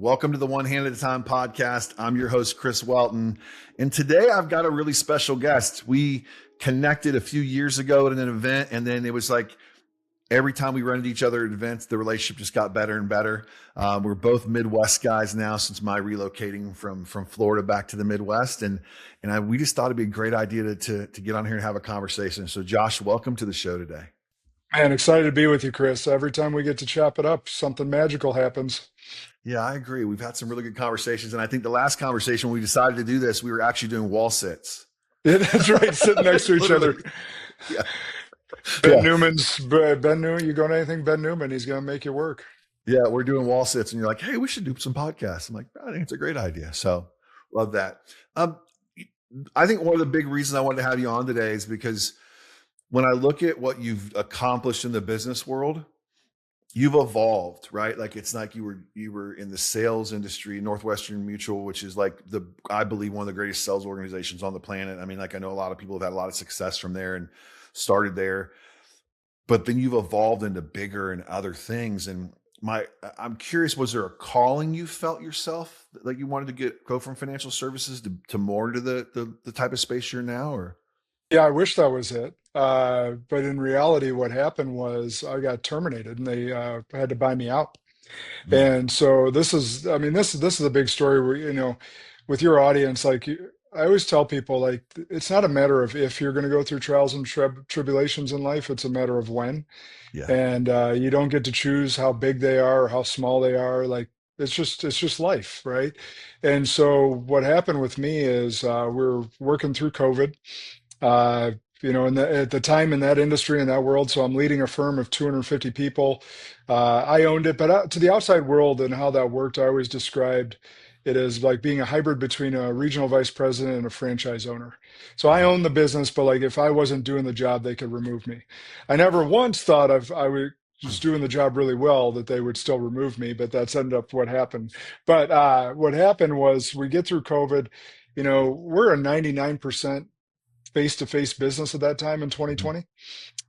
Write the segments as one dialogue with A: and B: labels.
A: Welcome to the One Hand at a Time podcast. I'm your host, Chris Welton. And today I've got a really special guest. We connected a few years ago at an event, and then it was like every time we run into each other at events, the relationship just got better and better. We're both Midwest guys now since my relocating from Florida back to the Midwest. We just thought it'd be a great idea to get on here and have a conversation. So Josh, welcome to the show today.
B: Man, excited to be with you, Chris. Every time we get to chop it up, something magical happens.
A: Yeah, I agree. We've had some really good conversations. And I think the last conversation when we decided to do this, we were actually doing wall sits.
B: Yeah, that's right, sitting next to each other.
A: Yeah.
B: Ben Newman, you going to anything? Ben Newman, he's going to make you work.
A: Yeah, we're doing wall sits. And you're like, hey, we should do some podcasts. I'm like, I think it's a great idea. So love that. I think one of the big reasons I wanted to have you on today is because when I look at what you've accomplished in the business world, you've evolved, right? Like it's like you were in the sales industry, Northwestern Mutual, which is like I believe one of the greatest sales organizations on the planet. I mean, like I know a lot of people have had a lot of success from there and started there, but then you've evolved into bigger and other things. And I'm curious, was there a calling you felt yourself like you wanted to go from financial services to more to the type of space you're now, or?
B: Yeah, I wish that was it. But in reality, what happened was I got terminated and they had to buy me out.
A: Mm,
B: And so this is a big story where, with your audience, I always tell people, like, it's not a matter of if you're going to go through trials and tribulations in life, it's a matter of when.
A: yeah.
B: And you don't get to choose how big they are or how small they are. Like, it's just life, right? And so what happened with me is we're working through COVID. Uh, at the time in that industry, in that world, so I'm leading a firm of 250 people. I owned it, but to the outside world and how that worked, I always described it as like being a hybrid between a regional vice president and a franchise owner. So I
A: Mhm.
B: own the business, but like if I wasn't doing the job, they could remove me. I never once thought I was doing the job really well that they would still remove me, but that's ended up what happened. But what happened was we get through COVID. We're a 99% face-to-face business at that time in
A: Mhm.
B: 2020.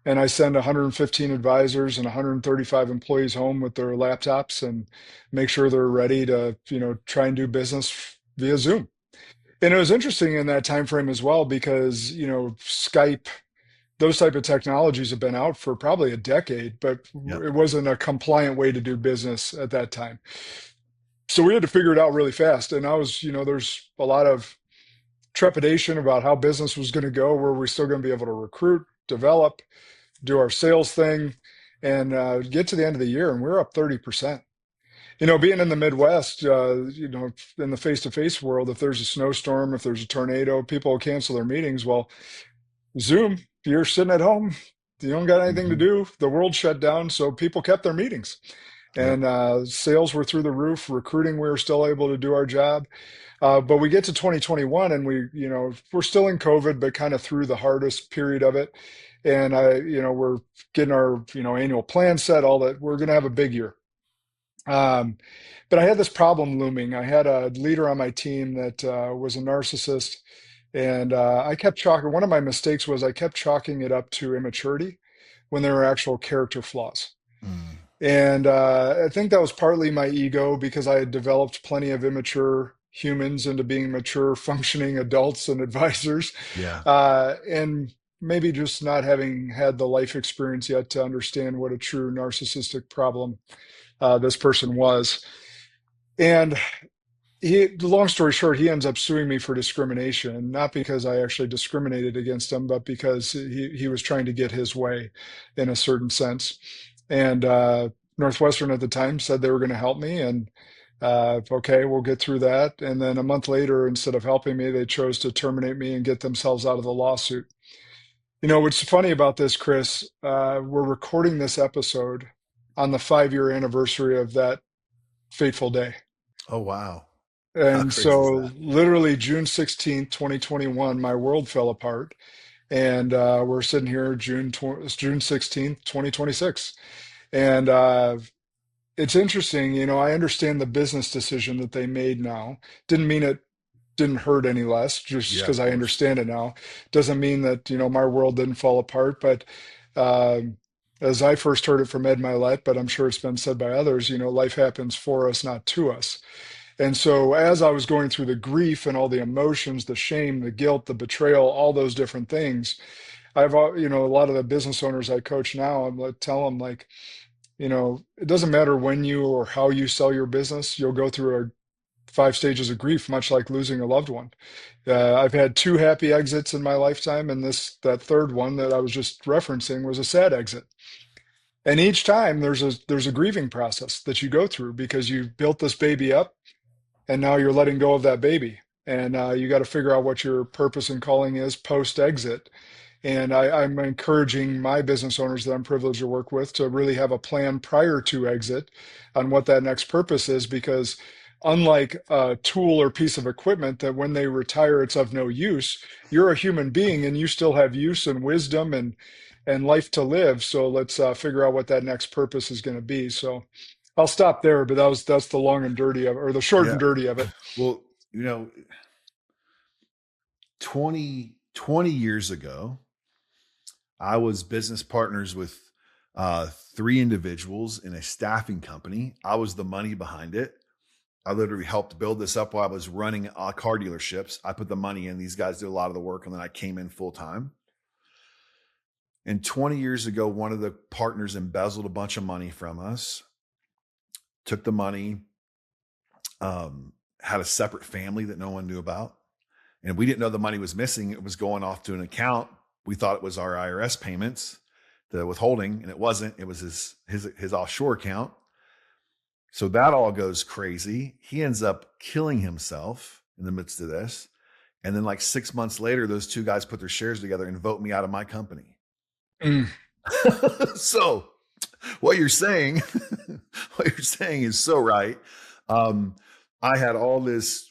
B: And I send 115 advisors and 135 employees home with their laptops and make sure they're ready to, try and do business via Zoom. And it was interesting in that time frame as well because, Skype, those type of technologies have been out for probably a decade, but
A: Yep.
B: it wasn't a compliant way to do business at that time. So we had to figure it out really fast. And there's a lot of trepidation about how business was going to go. Were we still going to be able to recruit, develop, do our sales thing, and get to the end of the year? And we're up 30%. Being in the Midwest, in the face-to-face world, if there's a snowstorm, if there's a tornado, people will cancel their meetings. Well, Zoom, you're sitting at home, you don't got anything to
A: Mhm.
B: do. The world shut down, so people kept their meetings.
A: Yep.
B: And sales were through the roof. Recruiting, we were still able to do our job. But we get to 2021 and we're still in COVID, but kind of through the hardest period of it. And we're getting our, annual plan set, all that. We're going to have a big year. Um, but I had this problem looming. I had a leader on my team that was a narcissist, and I kept chalking. One of my mistakes was I kept chalking it up to immaturity when there were actual character flaws.
A: Mm.
B: And I think that was partly my ego because I had developed plenty of immature humans into being mature, functioning adults and advisors.
A: Yeah.
B: And maybe just not having had the life experience yet to understand what a true narcissistic problem this person was. And long story short, he ends up suing me for discrimination, not because I actually discriminated against him, but because he was trying to get his way in a certain sense. And Northwestern at the time said they were going to help me, and okay, we'll get through that. And then a month later, instead of helping me, they chose to terminate me and get themselves out of the lawsuit. What's funny about this, Chris, we're recording this episode on the 5-year anniversary of that fateful day.
A: Oh, wow. How
B: And
A: crazy is
B: so
A: that?
B: literally June 16th, 2021, my world fell apart. And we're sitting here June 16th, 2026. And it's interesting, I understand the business decision that they made now. Didn't mean it didn't hurt any less, just
A: Yeah,
B: because
A: of
B: I
A: course.
B: understand it now. Doesn't mean that, my world didn't fall apart. But um as I first heard it from Ed Milet, but I'm sure it's been said by others, life happens for us, not to us. And so as I was going through the grief and all the emotions, the shame, the guilt, the betrayal, all those different things, a lot of the business owners I coach now, I'm like, tell them like, it doesn't matter when you or how you sell your business, you'll go through a 5 stages of grief, much like losing a loved one. I've had two happy exits in my lifetime, and that third one that I was just referencing was a sad exit. And each time there's a grieving process that you go through because you built this baby up, and now you're letting go of that baby, and you got to figure out what your purpose and calling is post exit. And I'm encouraging my business owners that I'm privileged to work with to really have a plan prior to exit on what that next purpose is, because unlike a tool or piece of equipment that when they retire, it's of no use, you're a human being and you still have use and wisdom and life to live. So let's figure out what that next purpose is going to be. So I'll stop there, but that's the long and dirty of it, or the short and
A: Yeah.
B: dirty of it.
A: Well, 20 years ago, I was business partners with 3 individuals in a staffing company. I was the money behind it. I literally helped build this up while I was running car dealerships. I put the money in. These guys did a lot of the work, and then I came in full time. And 20 years ago, one of the partners embezzled a bunch of money from us, took the money, had a separate family that no one knew about. And we didn't know the money was missing. It was going off to an account. We thought it was our IRS payments, the withholding, and it wasn't. It was his offshore account. So that all goes crazy. He ends up killing himself in the midst of this. And then like 6 months later, those two guys put their shares together and vote me out of my company.
B: Mm.
A: So what you're saying, is so right. I had all these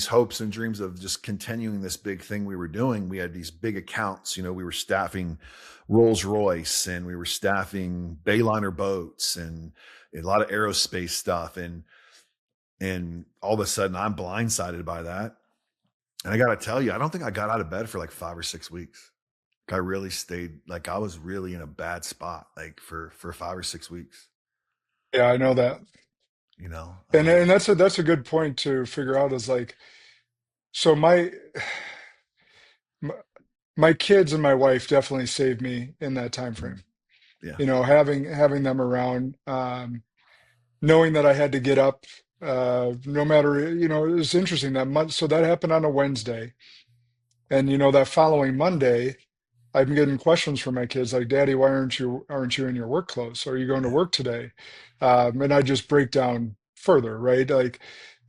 A: hopes and dreams of just continuing this big thing we were doing. We had these big accounts, we were staffing Rolls Royce, and we were staffing Bayliner boats and a lot of aerospace stuff. And all of a sudden I'm blindsided by that. And I got to tell you, I don't think I got out of bed for like 5 or 6 weeks. I really stayed, like, I was really in a bad spot, like for 5 or 6 weeks,
B: Yeah, I know that.
A: you know?
B: And that's a good point to figure out is like, so my my kids and my wife definitely saved me in that time
A: Mhm.
B: frame.
A: Yeah.
B: Having them around, knowing that I had to get up, no matter, it was interesting that month. So that happened on a Wednesday, and that following Monday, I'm getting questions from my kids like, "Daddy, why aren't you in your work clothes? Are you going to
A: Yeah.
B: work today?" And I just break down further, right? Like,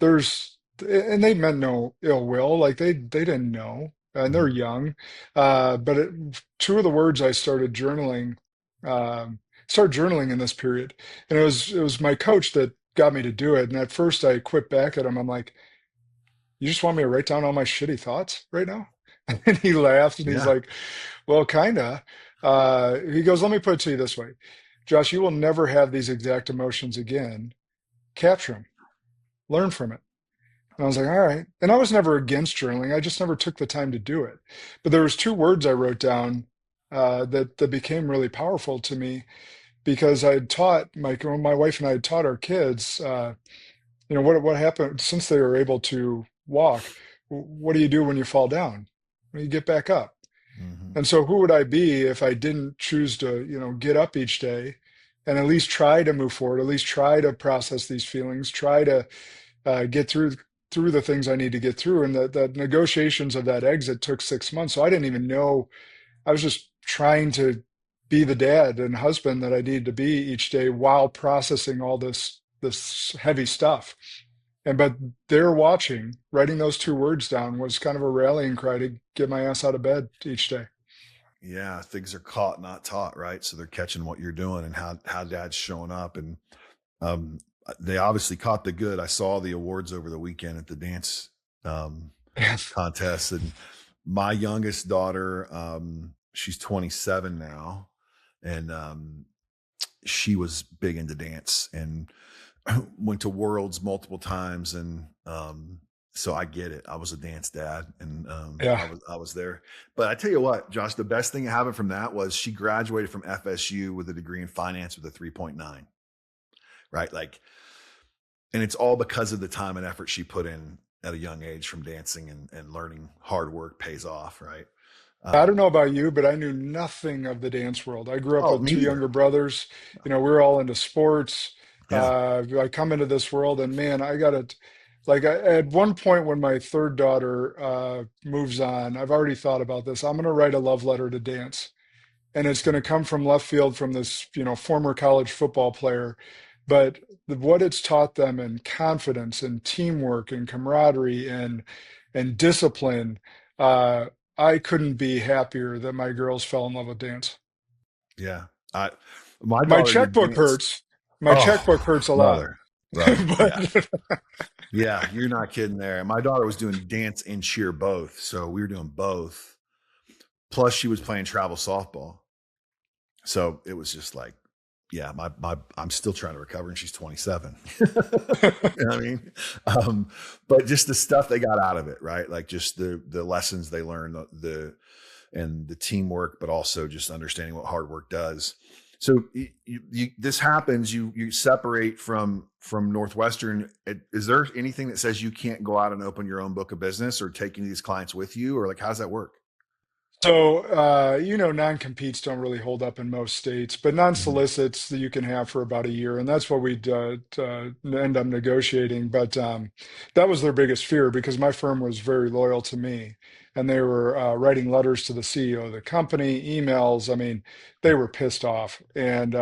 B: and they meant no ill will, like they didn't know, and they're
A: Mhm.
B: young. But two of the words I started journaling in this period, and it was my coach that got me to do it. And at first, I quit back at him. I'm like, "You just want me to write down all my shitty thoughts right now?" And he laughed and he's
A: Yeah.
B: like, well, kinda. He goes, let me put it to you this way, Josh, you will never have these exact emotions again. Capture them, learn from it. And I was like, all right. And I was never against journaling. I just never took the time to do it. But there was two words I wrote down that became really powerful to me because I had taught my wife and I had taught our kids, what happened since they were able to walk. What do you do when you fall down? Well, you get back up.
A: Mhm.
B: And so who would I be if I didn't choose to, get up each day and at least try to move forward, at least try to process these feelings, try to get through the things I need to get through. And the negotiations of that exit took 6 months. So I didn't even know. I was just trying to be the dad and husband that I needed to be each day while processing all this heavy stuff. But they're watching, writing those two words down was kind of a rallying cry to get my ass out of bed each day.
A: Yeah. Things are caught, not taught, right? So they're catching what you're doing and how dad's showing up. And um, they obviously caught the good. I saw the awards over the weekend at the dance um, contest. And my youngest daughter, she's 27 now. And she was big into dance and went to worlds multiple times, and So I get it. I was a dance dad, and
B: Yeah.
A: I was there. But I tell you what, Josh, the best thing that happened from that was she graduated from FSU with a degree in finance with a 3.9. Right, like, and it's all because of the time and effort she put in at a young age from dancing, and learning hard work pays off. Right.
B: I don't
A: Um,
B: know about you, but I knew nothing of the dance world. I grew up
A: oh,
B: with
A: me
B: two
A: either.
B: younger brothers. We were all into sports.
A: Yeah.
B: I come into this world, and man, I got it. Like at one point when my third daughter moves on, I've already thought about this. I'm going to write a love letter to dance, and it's going to come from left field from this, former college football player. But what it's taught them in confidence and teamwork and camaraderie and discipline, uh, I couldn't be happier that my girls fell in love with dance.
A: Yeah. I My
B: My
A: daughter did
B: checkbook
A: dance.
B: hurts. My
A: Oh,
B: checkbook hurts a lot.
A: brother. Yeah.
B: But
A: Yeah, you're not kidding there. My daughter was doing dance and cheer both. So we were doing both. Plus she was playing travel softball. So it was just like, yeah, I'm still trying to recover, and she's 27. You know what I mean? Um, but just the stuff they got out of it, right? Like just the lessons they learned, and the teamwork, but also just understanding what hard work does. So this happens. You separate from Northwestern. Is there anything that says you can't go out and open your own book of business, or take any of these clients with you, or like how does that work?
B: so, non-competes don't really hold up in most states, but
A: Mhm.
B: non-solicits that you can have for about a year, and that's what we'd end up negotiating. But that was their biggest fear because my firm was very loyal to me, and they were writing letters to the CEO of the company, emails. I mean, they were pissed off, and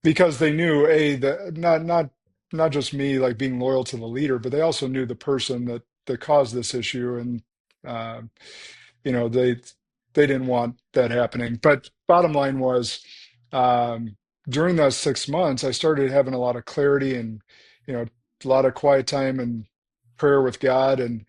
B: because they knew that not just me like being loyal to the leader, but they also knew the person that caused this issue, and uh, you know they they didn't want that happening. But bottom line was, um, during those 6 months, I started having a lot of clarity and a lot of quiet time and prayer with God, and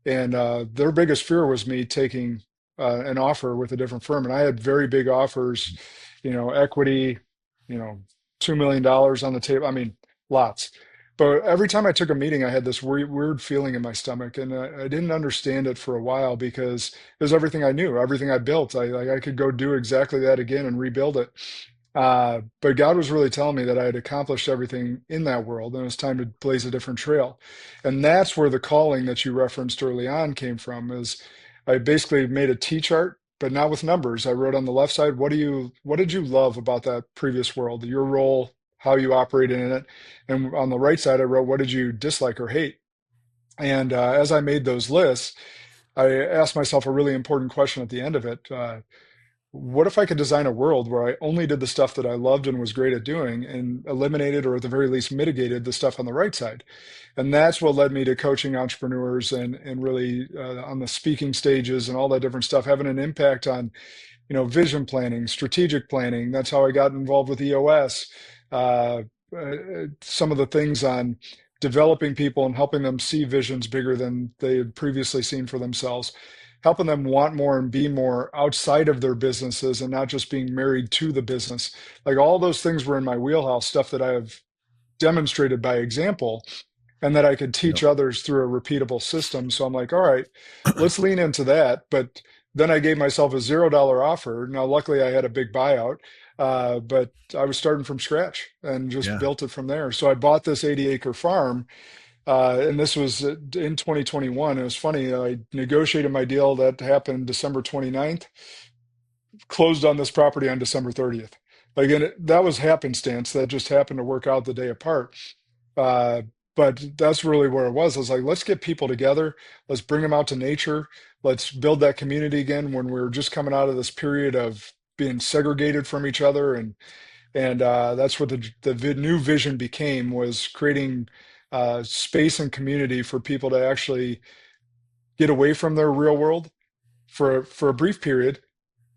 B: their biggest fear was me taking an offer with a different firm, and I had very big offers, equity, you know, $2 million on the table. I mean, lots. But every time I took a meeting, I had this weird feeling in my stomach, and I didn't understand it for a while because it was everything I knew, everything I built. I could go do exactly that again and rebuild it. But God was really telling me that I had accomplished everything in that world, and it was time to blaze a different trail. And that's where the calling that you referenced early on came from. Is I basically made a T chart, but not with numbers. I wrote on the left side, what did you love about that previous world, your role, how you operated in it, and on the right side, I wrote, what did you dislike or hate? And as I made those lists, I asked myself a really important question at the end of it. What if I could design a world where I only did the stuff that I loved and was great at doing, and eliminated, or at the very least mitigated, the stuff on the right side? And that's what led me to coaching entrepreneurs and really on the speaking stages and all that different stuff, having an impact on vision planning, strategic planning. That's how I got involved with EOS. Some of the things on developing people and helping them see visions bigger than they had previously seen for themselves, helping them want more and be more outside of their businesses and not just being married to the business. Like all those things were in my wheelhouse, stuff that I have demonstrated by example and that I could teach
A: Yep.
B: others through a repeatable system. So I'm like, all right, let's lean into that. But then I gave myself a $0 offer. Now, luckily, I had a big buyout, but I was starting from scratch and just
A: Yeah.
B: built it from there. So I bought this 80-acre farm, and this was in 2021. It was funny. I negotiated my deal that happened December 29th, closed on this property on December 30th. Like, and that was happenstance. That just happened to work out the day apart. Uh, but that's really where it was. I was like, let's get people together. Let's bring them out to nature. Let's build that community again when we were just coming out of this period of being segregated from each other. And that's what the new vision became, was creating space and community for people to actually get away from their real world for a brief period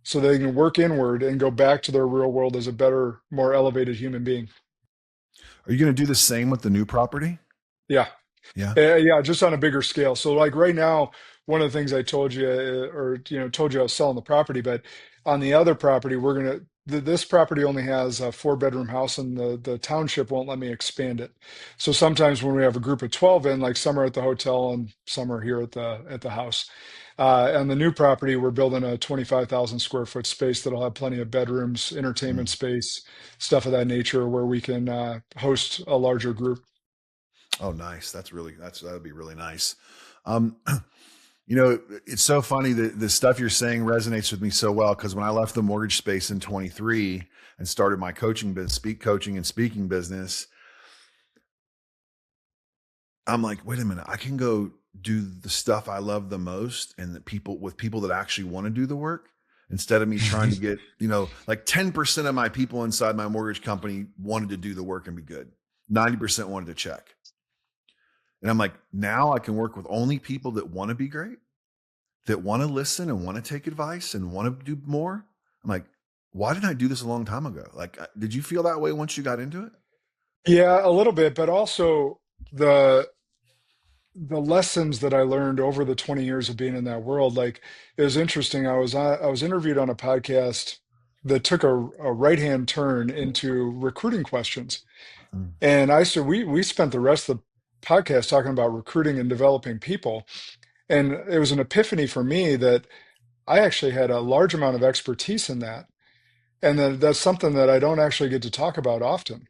B: so they can work inward and go back to their real world as a better, more elevated human being.
A: Are you going to do the same with the new property?
B: Yeah.
A: Yeah.
B: Yeah, just on a bigger scale. So like right now, one of the things I told you, or told you I was selling the property, but on the other property, we're gonna this property only has a 4-bedroom house, and the township won't let me expand it. So sometimes when we have a group of 12 in, like some are at the hotel and some are here at the house. On the new property, we're building a 25,000 square foot space that'll have plenty of bedrooms, entertainment
A: Mm.
B: space, stuff of that nature, where we can host a larger group.
A: Oh, nice. That'd be really nice. Um, you know, it's so funny that the stuff you're saying resonates with me so well, because when I left the mortgage space in 23 and started my coaching business, coaching and speaking business, I'm like, wait a minute, I can go do the stuff I love the most and people that actually want to do the work, instead of me trying to get, like 10% of my people inside my mortgage company wanted to do the work and be good. 90% wanted to check. And I'm like, now I can work with only people that want to be great, that want to listen and want to take advice and want to do more. I'm like, why didn't I do this a long time ago? Like, did you feel that way once you got into it?
B: Yeah, a little bit, but also the the lessons that I learned over the 20 years of being in that world, like it was interesting. I was interviewed on a podcast that took a right-hand turn into recruiting questions.
A: Mm.
B: And I said we spent the rest of the podcast talking about recruiting and developing people. And it was an epiphany for me that I actually had a large amount of expertise in that. And that's something that I don't actually get to talk about often.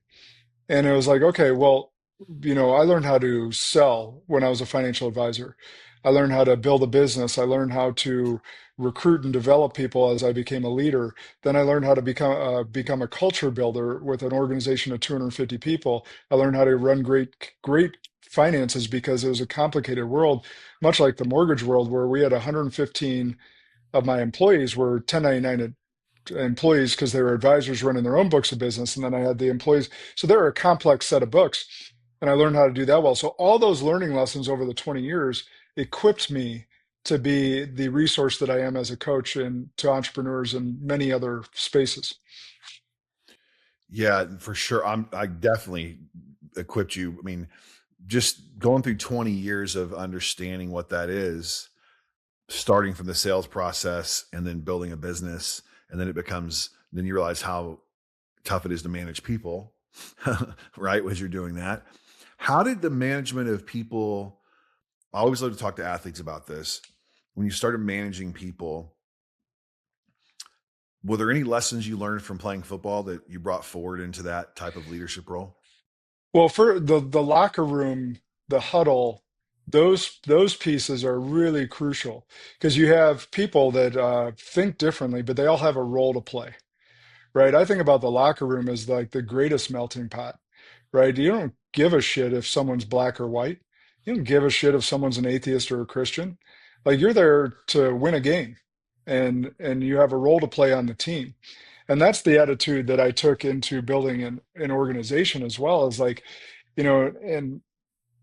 B: And it was like, okay, well, I learned how to sell when I was a financial advisor. I learned how to build a business. I learned how to recruit and develop people as I became a leader. Then I learned how to become a culture builder with an organization of 250 people. I learned how to run great finances because it was a complicated world, much like the mortgage world, where we had 115 of my employees were 1099 employees because they were advisors running their own books of business. And then I had the employees. So they're a complex set of books. And I learned how to do that well. So all those learning lessons over the 20 years equipped me to be the resource that I am as a coach and to entrepreneurs in many other spaces.
A: Yeah, for sure. I definitely equipped you. I mean, just going through 20 years of understanding what that is, starting from the sales process and then building a business. And then you realize how tough it is to manage people, right? As you're doing that. How did the management of people, I always love to talk to athletes about this. When you started managing people, were there any lessons you learned from playing football that you brought forward into that type of leadership role?
B: Well, for the locker room, the huddle, those pieces are really crucial because you have people that think differently, but they all have a role to play. Right? I think about the locker room as like the greatest melting pot, right? You don't give a shit if someone's black or white. You don't give a shit if someone's an atheist or a Christian. Like you're there to win a game and you have a role to play on the team. And that's the attitude that I took into building an organization as well as like, and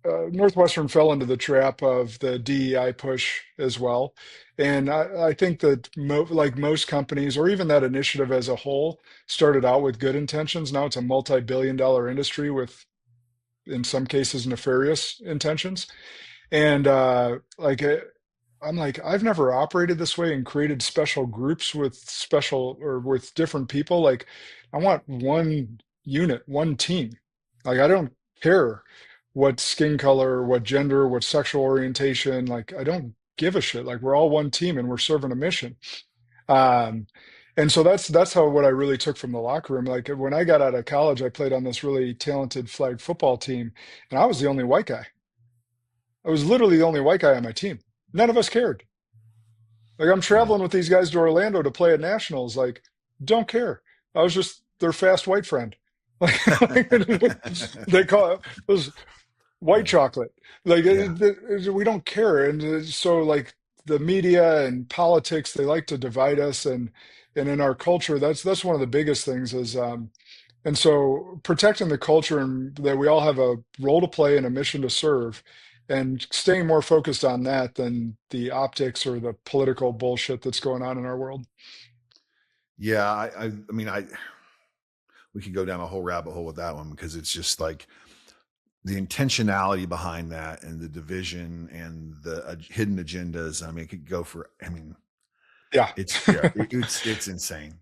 B: Northwestern fell into the trap of the DEI push as well. And I think that like most companies, or even that initiative as a whole, started out with good intentions. Now it's a multi-billion-dollar industry with, in some cases, nefarious intentions. And I'm like, I've never operated this way and created special groups with special or with different people. Like, I want one unit, one team. Like, I don't care what skin color, what gender, what sexual orientation. Like, I don't give a shit. Like, we're all one team and we're serving a mission. Um, and so that's how what I really took from the locker room. Like when I got out of college, I played on this really talented flag football team, and I was the only white guy. I was literally the only white guy on my team. None of us cared. Like I'm
A: Yeah.
B: traveling with these guys to Orlando to play at nationals. Like, don't care. I was just their fast white friend. Like they call it was white
A: Yeah.
B: chocolate. Like
A: Yeah.
B: we don't care. And so like the media and politics, they like to divide us. And in our culture, that's one of the biggest things is and so protecting the culture and that we all have a role to play and a mission to serve and staying more focused on that than the optics or the political bullshit that's going on in our world.
A: Yeah. I mean, we could go down a whole rabbit hole with that one, because it's just like the intentionality behind that and the division and the hidden agendas. I mean, it could go for, I mean,
B: Yeah.
A: it's, yeah, it's insane,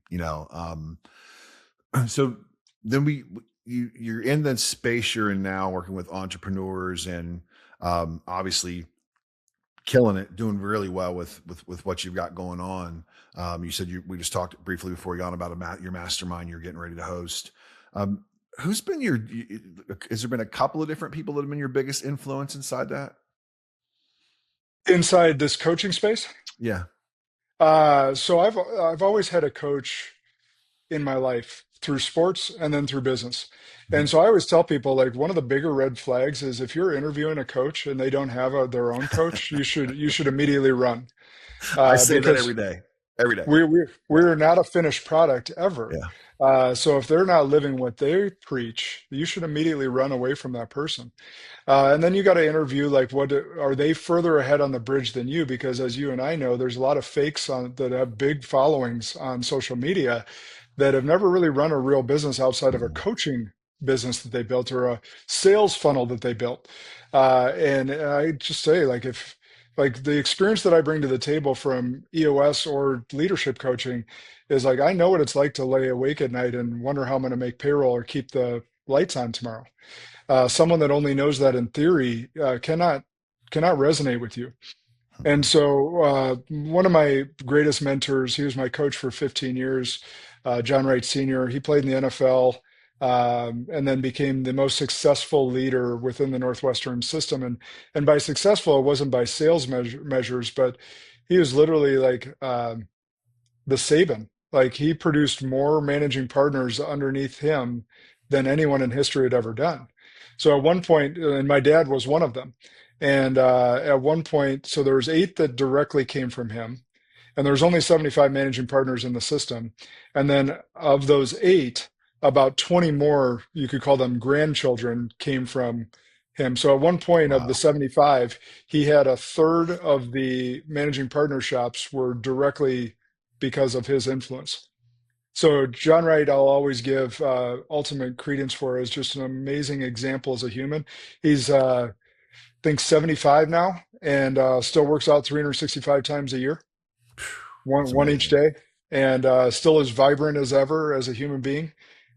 A: So then you're in the space you're in now, working with entrepreneurs and obviously killing it, doing really well with what you've got going on. You said we just talked briefly before you on about your mastermind you're getting ready to host. Um, who's been has there been a couple of different people that have been your biggest influence inside that?
B: Inside this coaching space.
A: Yeah.
B: So I've always had a coach in my life through sports and then through business. And
A: Mhm.
B: so I always tell people like one of the bigger red flags is if you're interviewing a coach and they don't have their own coach, you should immediately run,
A: I say that
B: because
A: every day. Every day. Yeah.
B: we're not a finished product ever.
A: Yeah.
B: So if they're not living what they preach, you should immediately run away from that person. And then you got to interview like are they further ahead on the bridge than you? Because as you and I know, there's a lot of fakes that have big followings on social media that have never really run a real business outside of a
A: Mhm.
B: coaching business that they built or a sales funnel that they built. And I just say like if like the experience that I bring to the table from EOS or leadership coaching is like I know what it's like to lay awake at night and wonder how I'm going to make payroll or keep the lights on tomorrow. Someone that only knows that in theory cannot resonate with you. And so one of my greatest mentors, he was my coach for 15 years, John Wright Sr. He played in the NFL, and then became the most successful leader within the Northwestern system. And by successful, it wasn't by sales measures, but he was literally like the Saban. Like he produced more managing partners underneath him than anyone in history had ever done. So at one point, and my dad was one of them. And at one point, so there was eight that directly came from him, and there was only 75 managing partners in the system. And then of those eight, about 20 more, you could call them grandchildren, came from him. So at one point of the
A: Wow.
B: 75, he had a third of the managing partner shops were directly because of his influence. So John Wright, I'll always give ultimate credence for as just an amazing example as a human. He's I think 75 now and still works out 365 times a year,
A: It's
B: one each
A: amazing.
B: day, and still as vibrant as ever as a human being,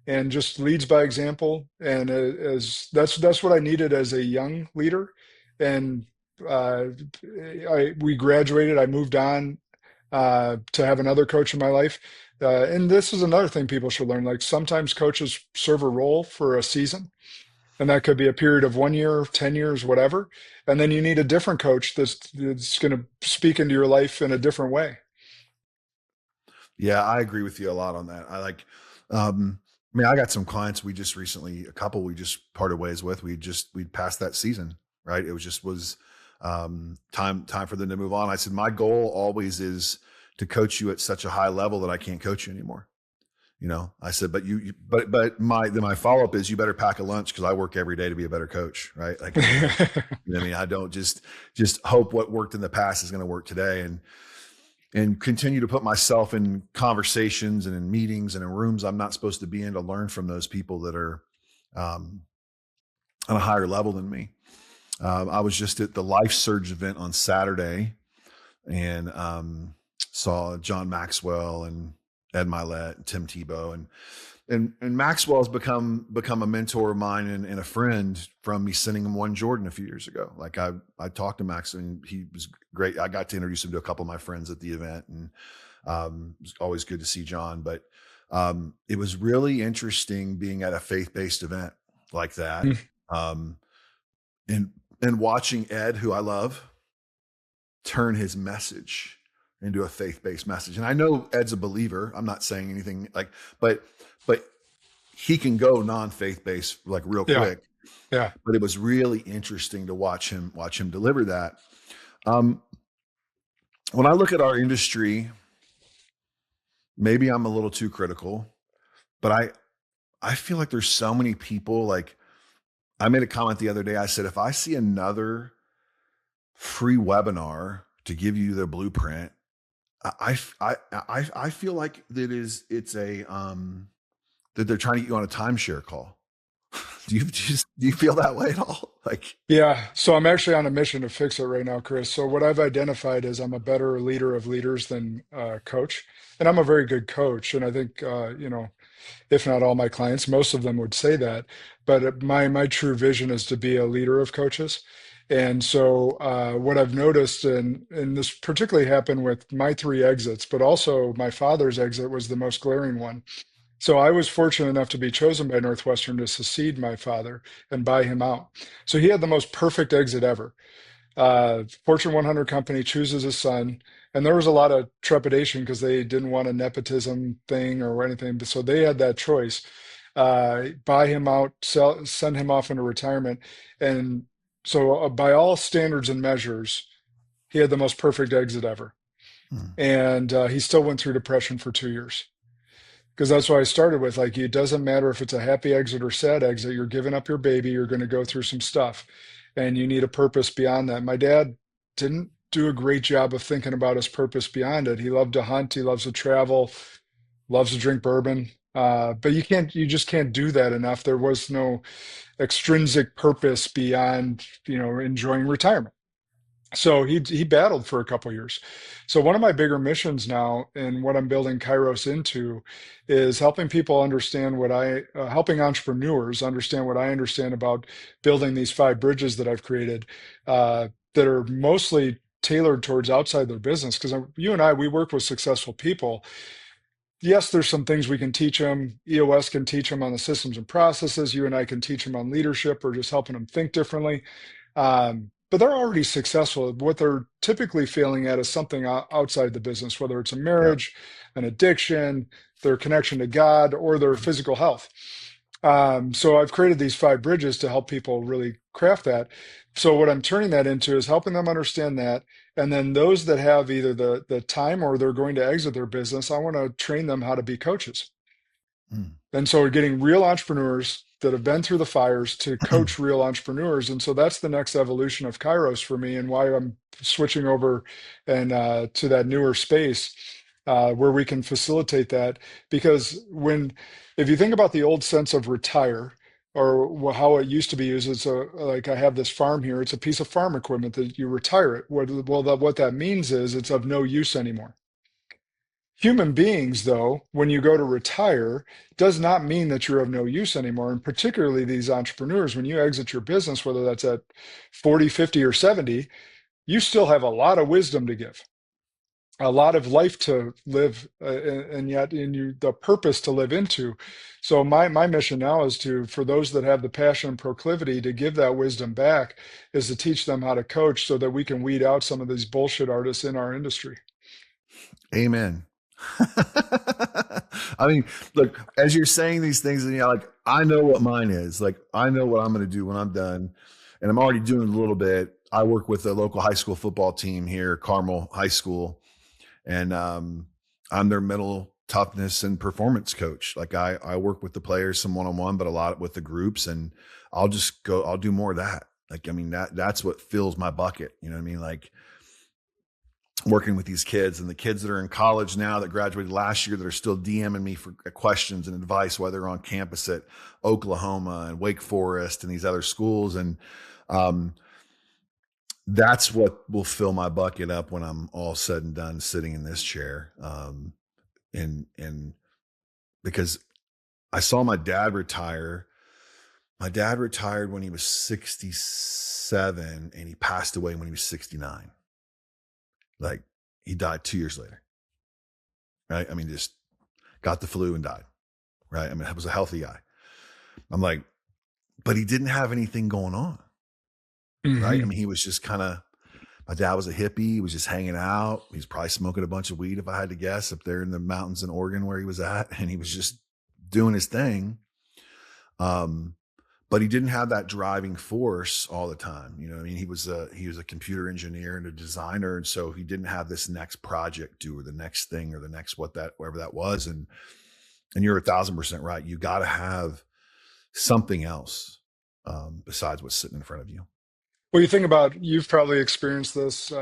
B: and just leads by example. And as that's what I needed as a young leader. And uh, we graduated. I moved on to have another coach in my life. And this is another thing people should learn. Like sometimes coaches serve a role for a season, and that could be a period of 1 year, 10 years, whatever. And then you need a different coach that's going to speak into your life in a different way.
A: Yeah, I agree with you a lot on that. I mean, I got some clients we just recently, a couple we just parted ways with. We'd passed that season, right? It was time for them to move on. I said, my goal always is to coach you at such a high level that I can't coach you anymore. I said, but but my follow up is you better pack a lunch because I work every day to be a better coach, right? Like, I mean, I don't just hope what worked in the past is going to work today. And continue to put myself in conversations and in meetings and in rooms I'm not supposed to be in to learn from those people that are um, on a higher level than me. I was just at the Life Surge event on Saturday and saw John Maxwell and Ed Milet and Tim Tebow and Maxwell has become a mentor of mine and a friend from me sending him one Jordan a few years ago. Like I talked to Max and he was great. I got to introduce him to a couple of my friends at the event, and it was always good to see John. But it was really interesting being at a faith-based event like that, um, and and watching Ed, who I love, turn his message into a faith-based message. And I know Ed's a believer. I'm not saying anything like, but he can go non-faith based like real
B: Yeah,
A: quick.
B: yeah.
A: But it was really interesting to watch him deliver that. Um, when I look at our industry, maybe I'm a little too critical, but I feel like there's so many people. Like I made a comment the other day. I said if I see another free webinar to give you the blueprint, I feel like it's a that they're trying to get you on a timeshare call. Do you feel that way at all? Like,
B: Yeah, so I'm actually on a mission to fix it right now, Chris. So what I've identified is I'm a better leader of leaders than coach, and I'm a very good coach. And I think if not all my clients. Most of them would say that. But my true vision is to be a leader of coaches. And so what I've noticed, and this particularly happened with my three exits, but also my father's exit was the most glaring one. So I was fortunate enough to be chosen by Northwestern to succeed my father and buy him out. So he had the most perfect exit ever. Fortune 100 company chooses his son, and there was a lot of trepidation because they didn't want a nepotism thing or anything. So they had that choice: buy him out, send him off into retirement. And so, by all standards and measures, he had the most perfect exit ever.
A: Hmm.
B: And he still went through depression for 2 years. Because that's why I started with, like, it doesn't matter if it's a happy exit or sad exit, you're giving up your baby, you're going to go through some stuff, and you need a purpose beyond that. My dad didn't do a great job of thinking about his purpose beyond it. He loved to hunt, he loves to travel, loves to drink bourbon. But you just can't do that enough. There was no extrinsic purpose beyond, enjoying retirement. So he battled for a couple years. So one of my bigger missions now, and what I'm building Kairos into, is helping people understand helping entrepreneurs understand what I understand about building these five bridges that I've created, that are mostly tailored towards outside their business. Because you and I, we work with successful people. Yes, there's some things we can teach them. EOS can teach them on the systems and processes. You and I can teach them on leadership or just helping them think differently. But they're already successful. What they're typically failing at is something outside the business, whether it's a
A: Yeah.
B: marriage, an addiction, their connection to God, or their physical health. So I've created these five bridges to help people really craft that. So what I'm turning that into is helping them understand that. And then those that have either the time or they're going to exit their business, I want to train them how to be coaches.
A: Hmm.
B: And so we're getting real entrepreneurs that have been through the fires to coach real entrepreneurs. And so that's the next evolution of Kairos for me, and why I'm switching over and to that newer space, where we can facilitate that. Because if you think about the old sense of retire, or how it used to be used, it's like, I have this farm here, it's a piece of farm equipment that you retire it. What that means is it's of no use anymore. Human beings, though, when you go to retire, does not mean that you're of no use anymore. And particularly these entrepreneurs, when you exit your business, whether that's at 40, 50, or 70, you still have a lot of wisdom to give, a lot of life to live, and yet in you, the purpose to live into. So my mission now is for those that have the passion and proclivity to give that wisdom back, is to teach them how to coach so that we can weed out some of these bullshit artists in our industry.
A: Amen. I mean, look, as you're saying these things, and you're like, I know what mine is. Like, I know what I'm going to do when I'm done, and I'm already doing a little bit. I work with a local high school football team here, Carmel High School, and I'm their mental toughness and performance coach. Like, I work with the players some one-on-one, but a lot with the groups, and I'll do more of that. Like, I mean, that's what fills my bucket. You know what I mean? Like, working with these kids, and the kids that are in college now that graduated last year that are still DMing me for questions and advice while they're on campus at Oklahoma and Wake Forest and these other schools. And um, that's what will fill my bucket up when I'm all said and done sitting in this chair. And because I saw my dad retire. My dad retired when he was 67 and he passed away when he was 69. Like, he died 2 years later, right? I mean, just got the flu and died, right? I mean, he was a healthy guy. I'm like, but he didn't have anything going on, right? I
B: Hmm.
A: mean, he was just kind of, my dad was a hippie. He was just hanging out. He was probably smoking a bunch of weed, if I had to guess, up there in the mountains in Oregon where he was at. And he was just doing his thing. Um, but he didn't have that driving force all the time. You know what I mean? He was a computer engineer and a designer. And so he didn't have this next project due, or the next thing, or the next whatever that was. And you're 1,000% right. You got to have something else besides what's sitting in front of you.
B: Well, you think about, you've probably experienced this.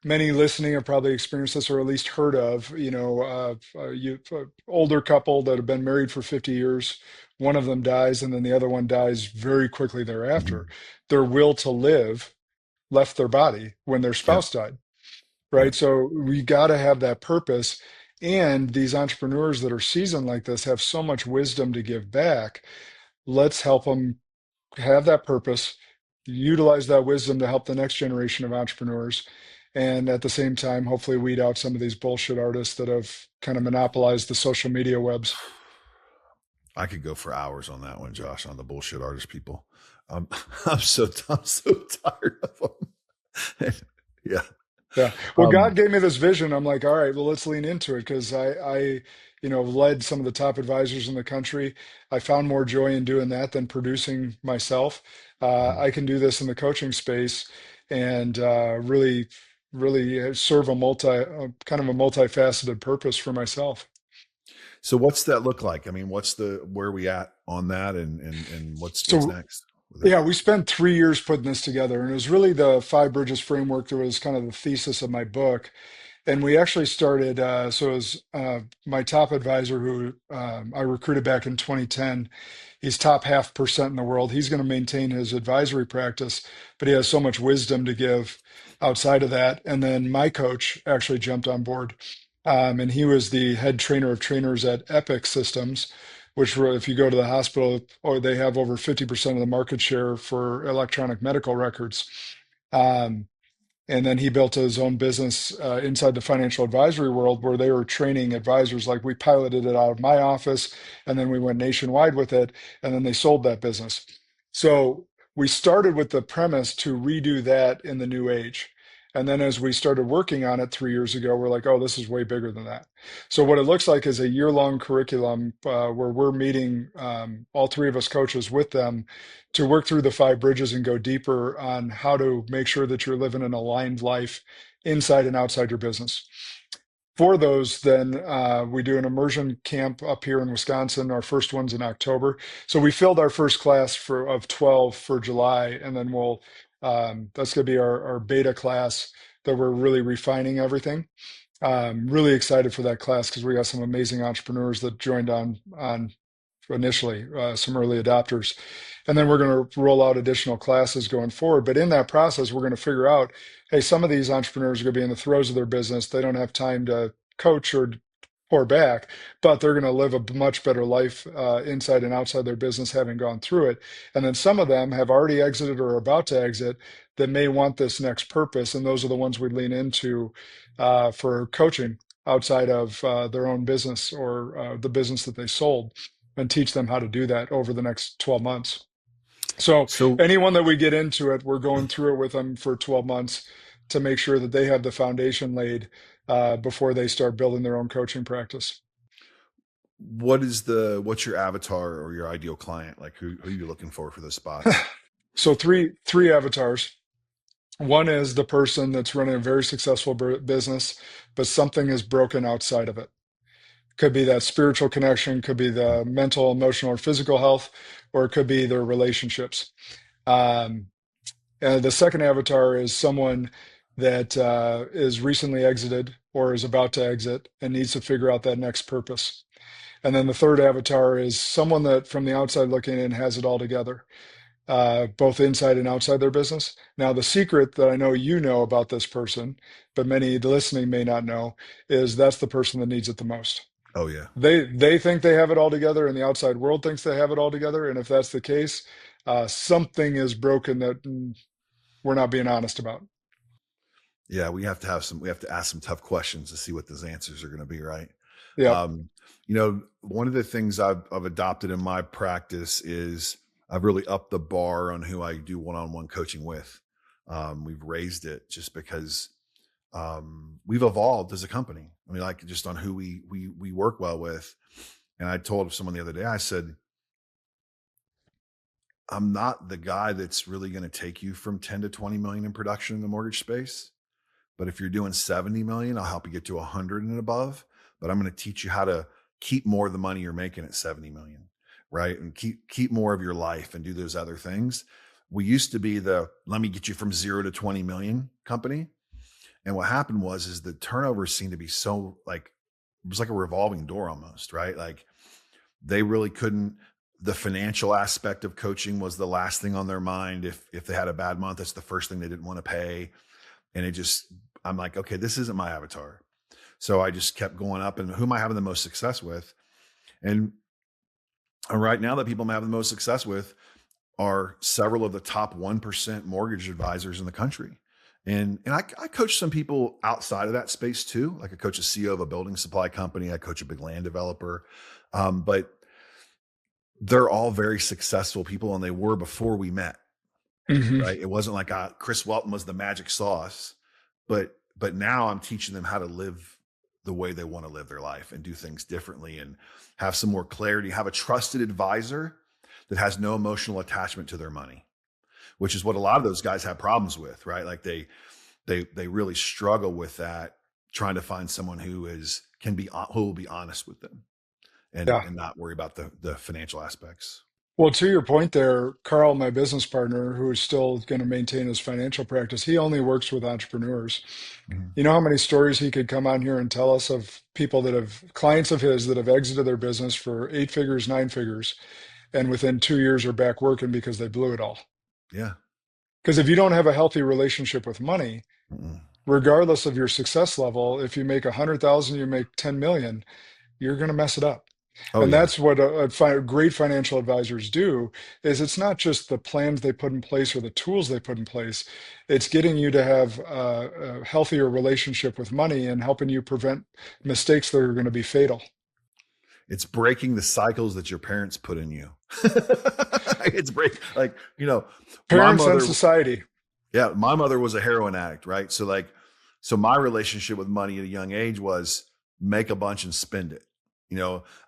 B: Many listening have probably experienced this, or at least heard of. Older couple that have been married for 50 years. One of them dies, and then the other one dies very quickly thereafter.
A: Mhm.
B: Their will to live left their body when their
A: Yep.
B: spouse died, right?
A: Yep.
B: So we got to have that purpose. And these entrepreneurs that are seasoned like this have so much wisdom to give back. Let's help them have that purpose, utilize that wisdom to help the next generation of entrepreneurs. And at the same time, hopefully weed out some of these bullshit artists that have kind of monopolized the social media webs.
A: I could go for hours on that one, Josh, on the bullshit artist people. Um, I'm so tired of them. Yeah.
B: Yeah. Well,
A: Um,
B: God gave me this vision. I'm like, all right, well, let's lean into it because I led some of the top advisors in the country. I found more joy in doing that than producing myself. I can do this in the coaching space and really serve a kind of a multifaceted purpose for myself.
A: so what's that look like? I mean, where are we at on that and what's
B: So
A: next with it?
B: yeah, we spent 3 years putting this together, and it was really the Five Bridges framework that was kind of the thesis of my book. And we actually started, so it was my top advisor who I recruited back in 2010. He's top 0.5% in the world. He's going to maintain his advisory practice, but he has so much wisdom to give outside of that. And then my coach actually jumped on board. And he was the head trainer of trainers at Epic Systems, which were, if you go to the hospital, or they have over 50% of the market share for electronic medical records. Um, and then he built his own business inside the financial advisory world where they were training advisors. Like we piloted it out of my office and then we went nationwide with it. And then they sold that business. So we started with the premise to redo that in the new age. And then as we started working on it 3 years ago, we're like, oh, this is way bigger than that. So what it looks like is a year-long curriculum where we're meeting all three of us coaches with them to work through the five bridges and go deeper on how to make sure that you're living an aligned life inside and outside your business. For those, then we do an immersion camp up here in Wisconsin. Our first one's in October. So we filled our first class of 12 for July, and then that's going to be our beta class that we're really refining everything. Really excited for that class because we got some amazing entrepreneurs that joined on initially, some early adopters. And then we're going to roll out additional classes going forward. But in that process, we're going to figure out, hey, some of these entrepreneurs are going to be in the throes of their business. They don't have time to coach or pour back, but they're going to live a much better life inside and outside their business, having gone through it. And then some of them have already exited or are about to exit that may want this next purpose. And those are the ones we lean into for coaching outside of their own business or the business that they sold and teach them how to do that over the next 12 months. So
A: So
B: anyone that we get into it, we're going through it with them for 12 months to make sure that they have the foundation laid before they start building their own coaching practice.
A: what's your avatar or your ideal client? Like who are you looking for those spots?
B: So three avatars. One is the person that's running a very successful business, but something is broken outside of it. Could be that spiritual connection, could be the mental, emotional, or physical health, or it could be their relationships. Um, and the second avatar is someone that is recently exited or is about to exit and needs to figure out that next purpose. And then the third avatar is someone that from the outside looking in has it all together, both inside and outside their business. Now, the secret that I know you know about this person, but many listening may not know, is that's the person that needs it the most.
A: Oh yeah.
B: They think they have it all together, and the outside world thinks they have it all together. And if that's the case, something is broken that we're not being honest about.
A: Yeah, we have to ask some tough questions to see what those answers are going to be, right?
B: Yep.
A: Um, one of the things I've adopted in my practice is I've really upped the bar on who I do one-on-one coaching with. We've raised it just because we've evolved as a company. I mean, like just on who we work well with. And I told someone the other day, I said, I'm not the guy that's really going to take you from 10 to 20 million in production in the mortgage space. But if you're doing 70 million, I'll help you get to 100 and above. But I'm going to teach you how to keep more of the money you're making at 70 million, right? And keep more of your life and do those other things. We used to be the let me get you from 0 to 20 million company. And what happened is the turnover seemed to be so like it was like a revolving door almost, right? Like they really couldn't. The financial aspect of coaching was the last thing on their mind. If they had a bad month, that's the first thing they didn't want to pay. And I'm like, okay, this isn't my avatar. So I just kept going up, and who am I having the most success with? And right now, the people I'm having the most success with are several of the top 1% mortgage advisors in the country. And I coach some people outside of that space too. Like I coach a CEO of a building supply company. I coach a big land developer. But they're all very successful people, and they were before we met,
B: Hmm.
A: right? It wasn't like Chris Welton was the magic sauce, but now I'm teaching them how to live the way they want to live their life and do things differently and have some more clarity, have a trusted advisor that has no emotional attachment to their money, which is what a lot of those guys have problems with, right? Like they really struggle with that, trying to find someone who will be honest with them
B: Yeah.
A: and not worry about the financial aspects.
B: Well, to your point there, Carl, my business partner, who is still going to maintain his financial practice, he only works with entrepreneurs.
A: Mhm.
B: You know how many stories he could come on here and tell us of people that have clients of his that have exited their business for 8 figures, 9 figures, and within 2 years are back working because they blew it all.
A: Yeah.
B: Because if you don't have a healthy relationship with money,
A: Mm-mm.
B: regardless of your success level, if you make 100,000, you make 10 million, you're going to mess it up.
A: Oh
B: And
A: yeah.
B: that's what great financial advisors do is it's not just the plans they put in place or the tools they put in place. It's getting you to have a healthier relationship with money and helping you prevent mistakes that are going to be fatal.
A: It's breaking the cycles that your parents put in you. It's like, my
B: Parents and
A: mother,
B: society.
A: yeah, my mother was a heroin addict, right? So my relationship with money at a young age was make a bunch and spend it.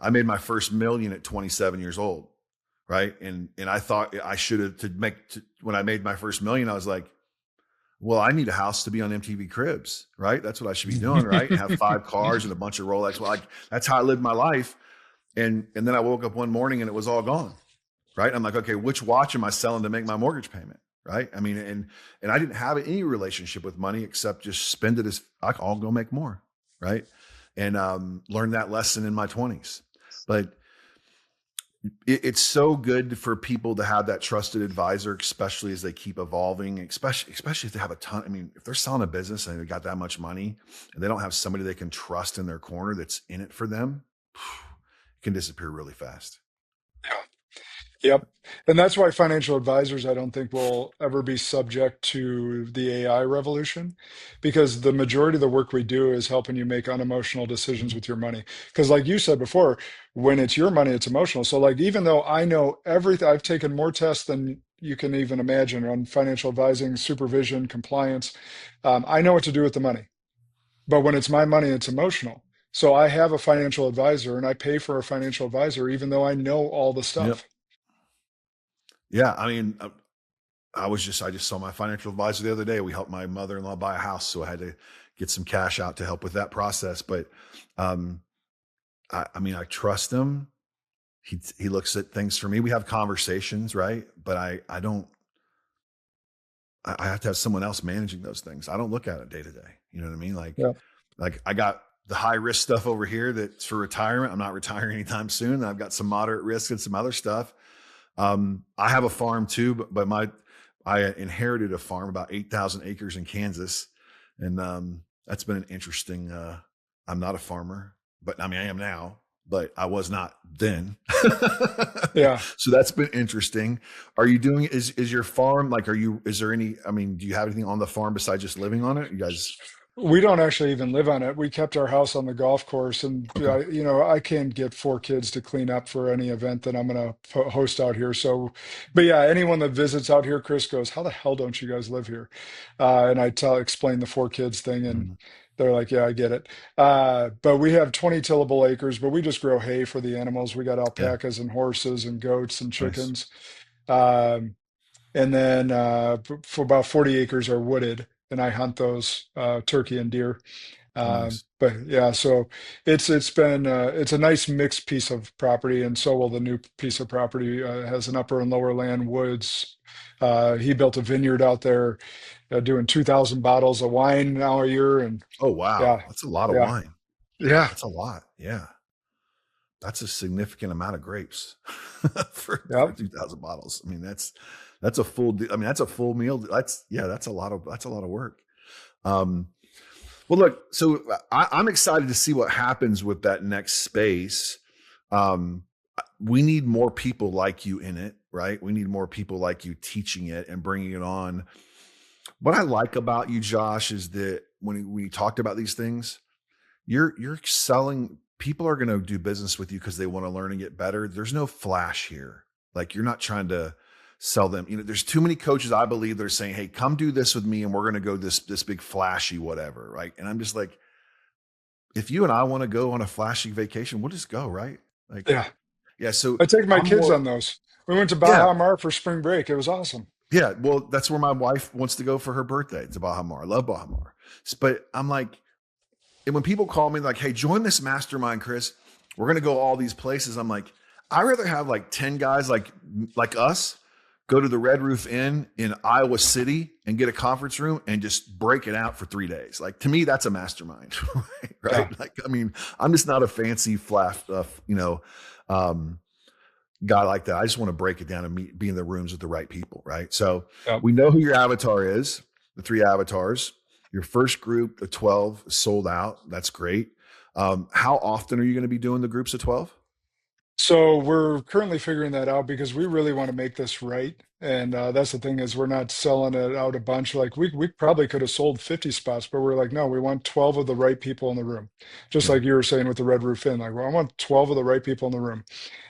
A: I made my first million at 27 years old, right? And I thought I should have when I made my first million, I was like, well, I need a house to be on MTV Cribs, right? That's what I should be doing, right? And have 5 cars and a bunch of Rolex. Well, that's how I lived my life. And then I woke up one morning and it was all gone. Right. I'm like, okay, which watch am I selling to make my mortgage payment? Right. I mean, and I didn't have any relationship with money except just spend it as I'll go make more. Right. And learned that lesson in my 20s. But it's so good for people to have that trusted advisor, especially as they keep evolving, especially if they have a ton. I mean, if they're selling a business and they got that much money and they don't have somebody they can trust in their corner that's in it for them, it can disappear really fast.
B: Yep. And that's why financial advisors, I don't think, will ever be subject to the AI revolution because the majority of the work we do is helping you make unemotional decisions
A: Mhm.
B: with your money. Because, like you said before, when it's your money, it's emotional. So, like, even though I know everything, I've taken more tests than you can even imagine on financial advising, supervision, compliance. I know what to do with the money. But when it's my money, it's emotional. So, I have a financial advisor and I pay for a financial advisor, even though I know all the
A: Yep.
B: stuff.
A: Yeah. I mean, I just saw my financial advisor the other day. We helped my mother-in-law buy a house, so I had to get some cash out to help with that process. But um, I mean, I trust him. He looks at things for me. We have conversations, right? But I don't. I have to have someone else managing those things. I don't look at it day to day. You know what I mean?
B: Yeah.
A: Like I got the high risk stuff over here that's for retirement. I'm not retiring anytime soon. And I've got some moderate risk and some other stuff. I have a farm too, but I inherited a farm about 8,000 acres in Kansas, and that's been an interesting. I'm not a farmer, but I mean I am now, but I was not then.
B: Yeah.
A: So that's been interesting. Are you doing is your farm like? Is there any? I mean, do you have anything on the farm besides just living on it? You guys?
B: We don't actually even live on it. We kept our house on the golf course, and
A: Okay.
B: I can't get 4 kids to clean up for any event that I'm going to host out here. So, but yeah, anyone that visits out here, Chris goes, "How the hell don't you guys live here?" And I explain the 4 kids thing, and
A: Mhm.
B: they're like, "Yeah, I get it." But we have 20 tillable acres, but we just grow hay for the animals. We got
A: Yeah.
B: alpacas and horses and goats and
A: Nice.
B: chickens. Um, and then for about 40 acres are wooded, and I hunt those turkey and deer.
A: Oh, nice.
B: But yeah, so it's a nice mixed piece of property, and so will the new piece of property has an upper and lower land woods. He built a vineyard out there, doing 2,000 bottles of wine now a year, and
A: Oh, wow.
B: yeah,
A: That's a lot of
B: yeah,
A: wine.
B: yeah,
A: That's a lot. Yeah. That's a significant amount of grapes for
B: yep.
A: 2,000 bottles. I mean, that's I mean, that's a full meal. That's a lot of work. Um, Well, look, so I'm excited to see what happens with that next space. Um, we need more people like you in it, right? We need more people like you teaching it and bringing it on. What I like about you, Josh, is that when you talked about these things, you're selling. People are going to do business with you because they want to learn and get better. There's no flash here. Like you're not trying to sell them. There's too many coaches I believe that are saying, "Hey, come do this with me, and we're going to go this big flashy whatever." Right? And I'm just like, if you and I want to go on a flashy vacation, we'll just go. Right? Like,
B: Yeah.
A: yeah. So
B: I take my
A: I'm
B: kids
A: more.
B: on those. We went to
A: Yeah.
B: Baja Mar for spring break. It was awesome.
A: Yeah. Well, that's where my wife wants to go for her birthday. It's Baja Mar. I love Baja Mar. But I'm like, and when people call me like, "Hey, join this mastermind, Chris. We're going to go all these places." I'm like, I'd rather have like 10 guys like us go to the Red Roof Inn in Iowa City and get a conference room and just break it out for 3 days. Like to me, that's a mastermind, right?
B: Yeah.
A: Right? Like, I mean, I'm just not a fancy flash, um, guy like that. I just want to break it down and be in the rooms with the right people, right? So
B: Yeah.
A: we know who your avatar is, the 3 avatars. Your first group, the 12, is sold out. That's great. How often are you going to be doing the groups of 12?
B: So we're currently figuring that out because we really want to make this right. And that's the thing is we're not selling it out a bunch. Like we probably could have sold 50 spots, but we're like, no, we want 12 of the right people in the room. Just
A: Yeah.
B: like you were saying with the Red Roof Inn. Like, well, I want 12 of the right people in the room.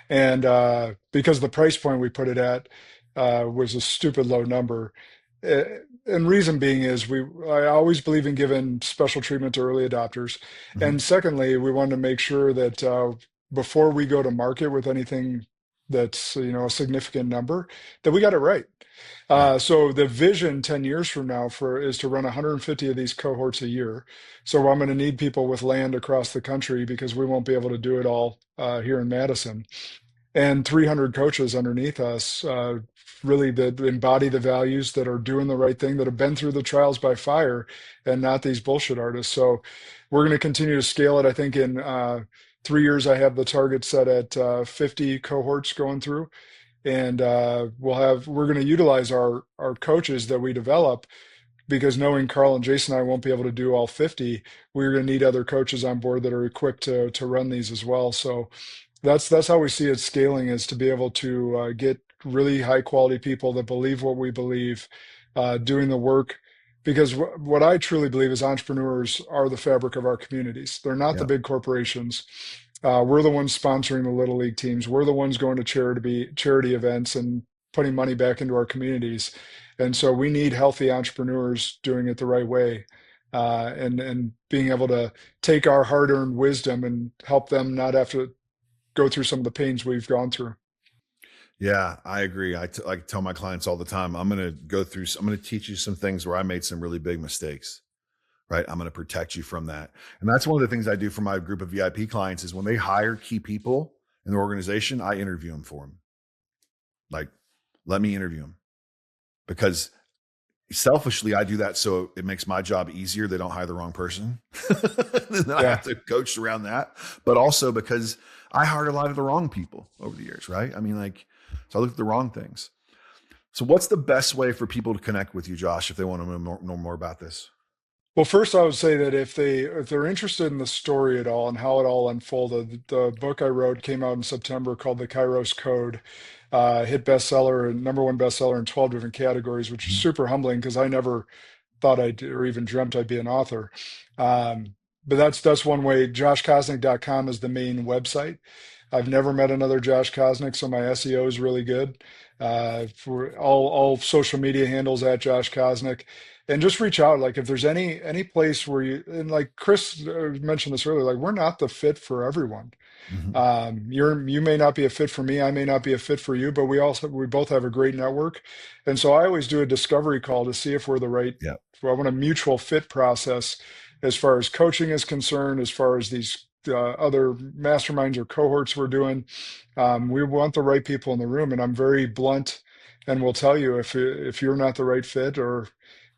B: And because the price point we put it at was a stupid low number. Uh, and reason being is I always believe in giving special treatment to early adopters.
A: Mhm.
B: And secondly, we wanted to make sure that before we go to market with anything that's a significant number, that we got it right.
A: Yeah.
B: So the vision 10 years from now is to run 150 of these cohorts a year. So I'm going to need people with land across the country because we won't be able to do it all here in Madison, and 300 coaches underneath us, really that embody the values, that are doing the right thing, that have been through the trials by fire, and not these bullshit artists. So we're going to continue to scale it. I think in 3 years, I have the target set at 50 cohorts going through, and we're going to utilize our coaches that we develop, because knowing Carl and Jason and I won't be able to do all 50, we're going to need other coaches on board that are equipped to run these as well. So that's how we see it scaling, is to be able to get really high quality people that believe what we believe, doing the work. Because what I truly believe is entrepreneurs are the fabric of our communities. They're not the
A: Yeah.
B: big corporations. We're the ones sponsoring the little league teams. We're the ones going to charity events and putting money back into our communities. And so we need healthy entrepreneurs doing it the right way, and being able to take our hard-earned wisdom and help them not have to go through some of the pains we've gone through.
A: Yeah, I agree. I tell my clients all the time, I'm going to teach you some things where I made some really big mistakes, right? I'm going to protect you from that. And that's one of the things I do for my group of VIP clients is when they hire key people in the organization, I interview them for them. Like, let me interview them because selfishly, I do that so it makes my job easier. They don't hire the wrong person. And then I
B: Yeah.
A: have to coach around that. But also because I hired a lot of the wrong people over the years, right? I mean, like, so I look at the wrong things. So what's the best way for people to connect with you, Josh, if they want to know more about this?
B: Well, first I would say that if they're interested in the story at all and how it all unfolded, the book I wrote came out in September called The Kairos Code. Hit bestseller and number one bestseller in 12 different categories, which is
A: Mhm.
B: super humbling because I never thought or even dreamt I'd be an author. But that's one way. JoshKosnick.com is the main website. I've never met another Josh Kosnick, so my SEO is really good. For all social media handles at Josh Kosnick, and just reach out. Like if there's any place where and like Chris mentioned this earlier, like we're not the fit for everyone.
A: Mhm.
B: You may not be a fit for me, I may not be a fit for you, but we both have a great network. And so I always do a discovery call to see if we're the right.
A: Yeah.
B: Well, I want a mutual fit process as far as coaching is concerned, as far as these other masterminds or cohorts we're doing. We want the right people in the room, and I'm very blunt and will tell you if you're not the right fit,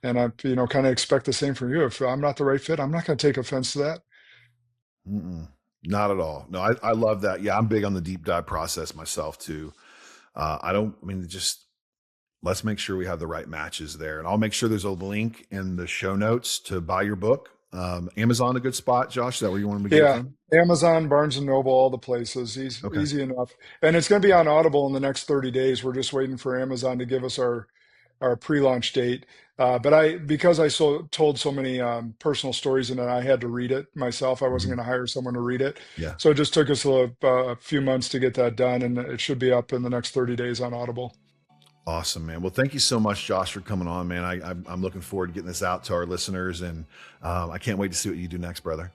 B: and I kind of expect the same from you. If I'm not the right fit, I'm not going to take offense to that.
A: Mm-mm. Not at all. No, I love that. Yeah, I'm big on the deep dive process myself too. I mean, just let's make sure we have the right matches there. And I'll make sure there's a link in the show notes to buy your book. Amazon a good spot, Josh? Is that where you want me to get it
B: Yeah,
A: from?
B: Amazon, Barnes and Noble, all the places.
A: Okay.
B: Easy enough. And it's going to be on Audible in the next 30 days. We're just waiting for Amazon to give us our pre-launch date. But because I told so many personal stories in it, I had to read it myself. I wasn't
A: Mhm.
B: going to hire someone to read it.
A: Yeah.
B: So it just took us a few months to get that done, and it should be up in the next 30 days on Audible.
A: Awesome, man. Well, thank you so much, Josh, for coming on, man. I'm looking forward to getting this out to our listeners, and I can't wait to see what you do next, brother.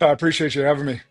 B: I appreciate you having me.